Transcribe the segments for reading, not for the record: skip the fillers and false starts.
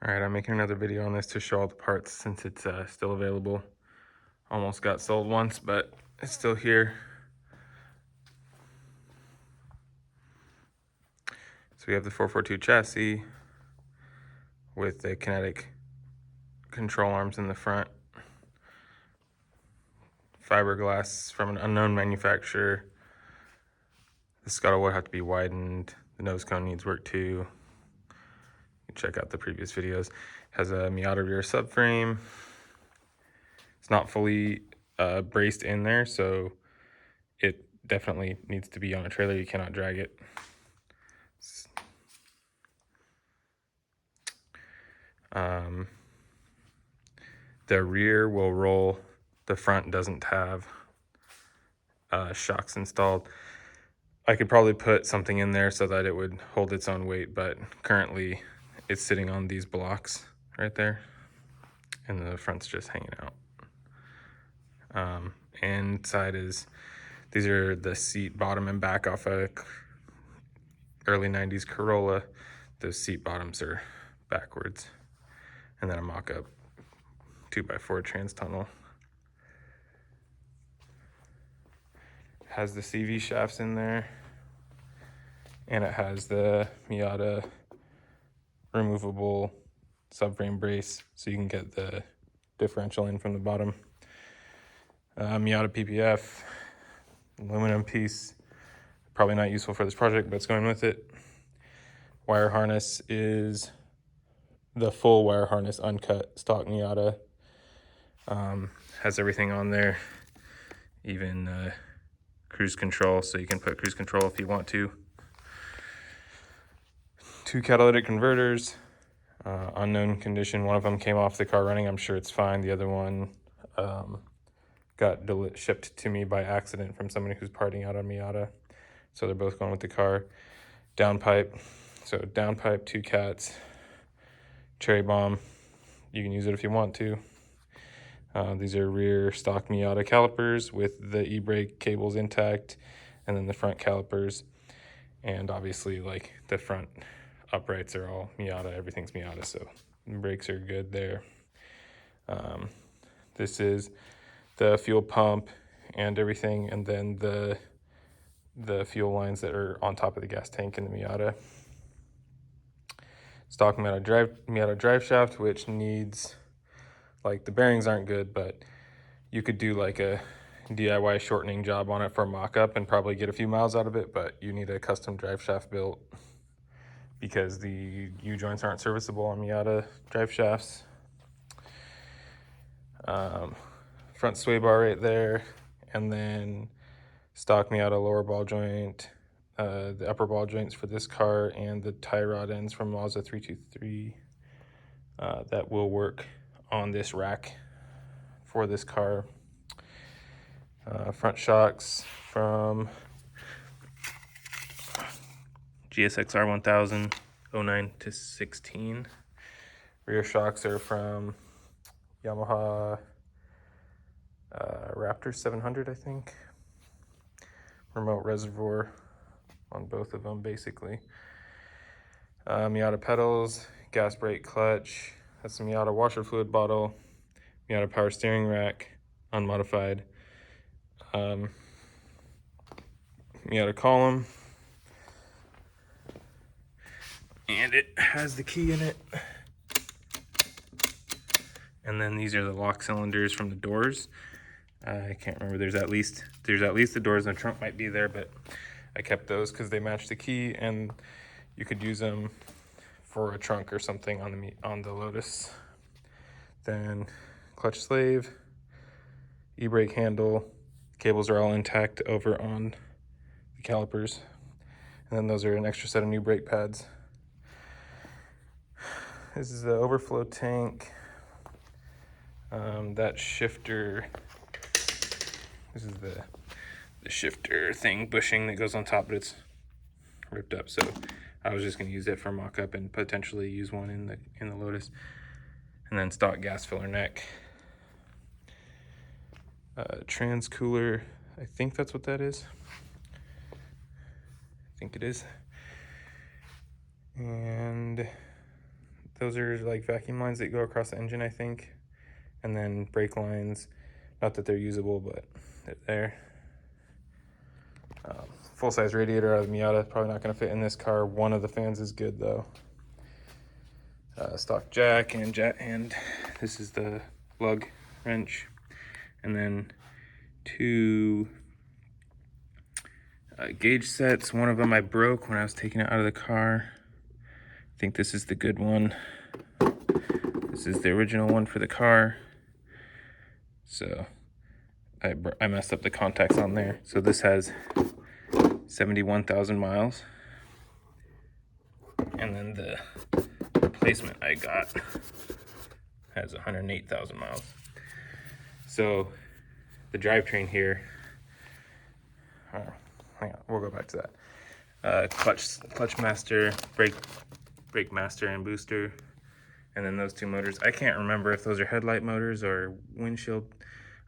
All right, I'm making another video on this to show all the parts since it's still available. Almost got sold once, but it's still here. So we have the 442 chassis with the kinetic control arms in the front. Fiberglass from an unknown manufacturer. The scuttle will have to be widened. The nose cone needs work too. You can check out the previous videos. Has a Miata rear subframe. It's not fully braced in there, so it definitely needs to be on a trailer. You cannot drag it. The rear will roll. The front doesn't have shocks installed. I could probably put something in there so that it would hold its own weight, but currently it's sitting on these blocks right there, and the front's just hanging out. Inside is, these are the seat bottom and back off a early 90s Corolla. Those seat bottoms are backwards. And then a mock-up 2x4 trans tunnel. Has the CV shafts in there, and it has the Miata removable subframe brace, so you can get the differential in from the bottom. Miata PPF, aluminum piece, probably not useful for this project, but it's going with it. Wire harness is the full wire harness, uncut, stock Miata. Has everything on there, even cruise control, so you can put cruise control if you want to. 2 catalytic converters, unknown condition. One of them came off the car running. I'm sure it's fine. The other one got shipped to me by accident from somebody who's partying out on Miata. So they're both going with the car. Downpipe. So downpipe, 2 cats. Cherry bomb. You can use it if you want to. These are rear stock Miata calipers with the e-brake cables intact, and then the front calipers. And obviously, like, the front uprights are all Miata. Everything's Miata, so the brakes are good there. This is the fuel pump and everything, and then the fuel lines that are on top of the gas tank in the Miata. Stock Miata drive shaft, which needs, like, the bearings aren't good, but you could do like a DIY shortening job on it for a mock-up and probably get a few miles out of it, but you need a custom drive shaft built because the U-joints aren't serviceable on Miata drive shafts. Front sway bar right there, and then stock Miata lower ball joint, the upper ball joints for this car, and the tie rod ends from Mazda 323 that will work on this rack for this car. Front shocks from GSX-R 1000, 09 to 16. Rear shocks are from Yamaha Raptor 700, I think. Remote reservoir on both of them, basically. Miata pedals, gas brake clutch. That's the Miata washer fluid bottle. Miata power steering rack, unmodified. Miata column. And it has the key in it. And then these are the lock cylinders from the doors. I can't remember. There's at least the doors, and the trunk might be there, but I kept those because they match the key, and you could use them for a trunk or something on the Lotus. Then clutch slave, e-brake handle. Cables are all intact over on the calipers, and then those are an extra set of new brake pads. This is the overflow tank. That shifter, this is the shifter thing, bushing that goes on top, but it's ripped up, so I was just going to use it for mock-up and potentially use one in the Lotus. And then stock gas filler neck. Trans cooler, I think that's what that is. I think it is. And Those are like vacuum lines that go across the engine, I think. And then brake lines, not that they're usable, but they're there. Full-size radiator out of the Miata, probably not going to fit in this car. One of the fans is good though. Stock jack, and this is the lug wrench, and then two gauge sets. One of them I broke when I was taking it out of the car. I think this is the good one. This is the original one for the car. So I messed up the contacts on there. So this has 71,000 miles. And then the replacement I got has 108,000 miles. So the drivetrain here, hang on, we'll go back to that. Clutch master, brake master and booster, and then those two motors. I can't remember if those are headlight motors or windshield,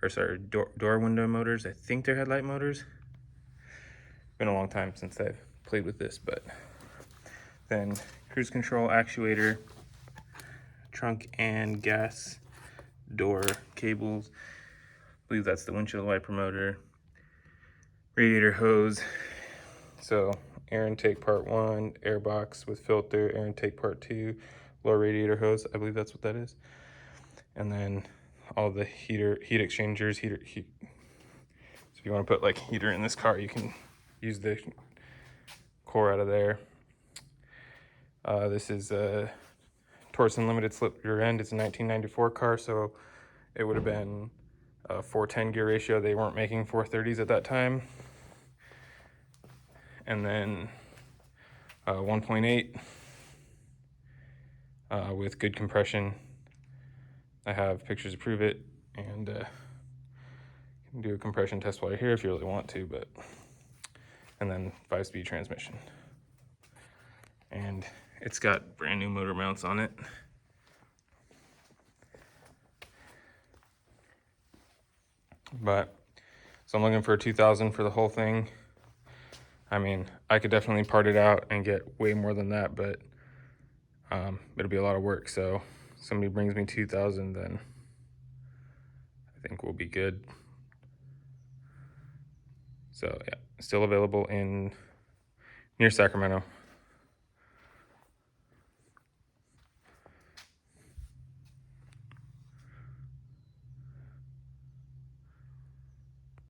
or sorry, door window motors. I think they're headlight motors. Been a long time since I've played with this, but then cruise control actuator, trunk and gas door cables. I believe that's the windshield wiper motor, radiator hose. So air intake part 1, air box with filter, air intake part 2, lower radiator hose. I believe that's what that is. And then all the heat exchangers, So if you want to put like heater in this car, you can use the core out of there. This is a Torsen limited slip rear end. It's a 1994 car, so it would have been a 410 gear ratio. They weren't making 430s at that time. And then 1.8 with good compression. I have pictures to prove it, and can do a compression test while you're here if you really want to, but and then 5-speed transmission. And it's got brand new motor mounts on it. But so I'm looking for 2,000 for the whole thing. I mean, I could definitely part it out and get way more than that, but it'll be a lot of work. So if somebody brings me 2,000, then I think we'll be good. So yeah, still available near Sacramento.